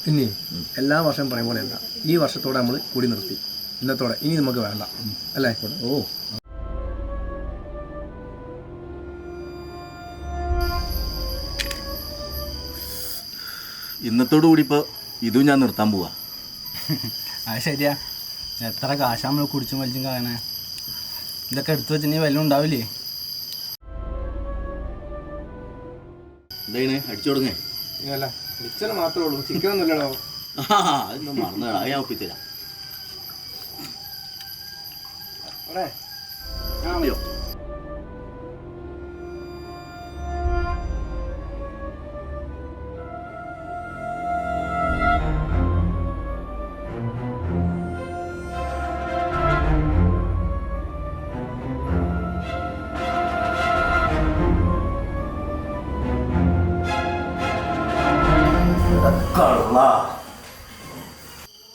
പിന്നെ എല്ലാ വർഷവും പറയും പോലെയല്ല, ഈ വർഷത്തോടെ നമ്മൾ കൂടി നിർത്തി, ഇന്നത്തോടെ ഇനി നമുക്ക് വേണ്ട അല്ലേ? ഓ ഇന്നത്തോടു കൂടി ഇപ്പോൾ ഇതും ഞാൻ നിർത്താൻ പോവാ. അത് ശരിയാ, എത്ര കാശ് നമ്മൾ കുടിച്ചും വലിച്ചും കളയണേ. ഇതൊക്കെ എടുത്തു വെച്ചിട്ടുണ്ടെങ്കിൽ വല്ലതും ഉണ്ടാവില്ലേ? എന്താ അടിച്ചു തുടങ്ങേ? അല്ല മിച്ചറ് മാത്രമേ ഉള്ളൂ, ചിക്കൻ ഒന്നുമില്ലടോ. അതൊന്നും മറന്നേടാ, അത് ഞാൻ ഒപ്പിത്തരാം. അയ്യോ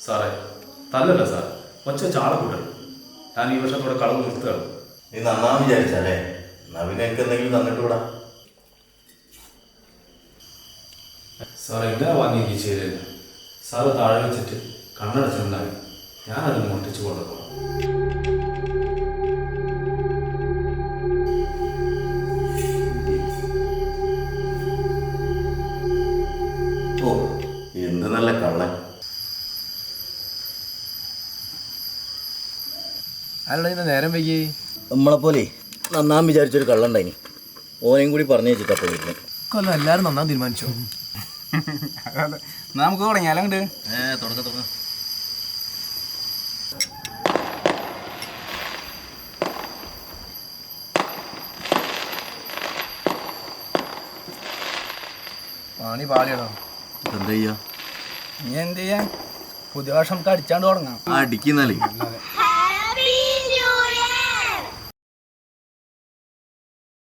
സാറേ തല്ലല്ല സാർ, ഒച്ച ചാളക്കൂട്ടൽ. ഞാൻ ഈ വർഷത്തോടെ കളവ് നിർത്തുകയാണ്. നീ നന്നാൻ വിചാരിച്ചാലേ, നവീന എനിക്ക് എന്തെങ്കിലും തന്നിട്ടുകൂടാ? സാർ എങ്ങനെ വാങ്ങി ഈ ചെയ്തില്ല? സാറ് താഴെ വെച്ചിട്ട് കണ്ണടച്ചിട്ടുണ്ടായി, ഞാനത് മോട്ടിച്ച് കൊണ്ടുപോകാം. ഓ എന്ത് നല്ല കള്ളൻ. അല്ല ഇന്ന് നേരം വൈകി. നമ്മളെപ്പോലെ നന്നാൻ വിചാരിച്ചൊരു കള്ളുണ്ടായിനി, ഓനെയും കൂടി പറഞ്ഞു വെച്ചിട്ടപ്പോൾ വീട്ടിൽ കൊല്ലം എല്ലാവരും നന്നാൻ തീരുമാനിച്ചോ? എന്നാൽ നമുക്ക് തുടങ്ങിയാലോ അങ്ങോട്ട്. തുടങ്ങ പണി പാളിയടോ. എന്താ ചെയ്യാ? ഇനി എന്ത് ചെയ്യാൻ, പുതിയ വർഷം നമുക്ക് അടിച്ചാണ്ട് തുടങ്ങാം. അടിക്കുന്നാലേ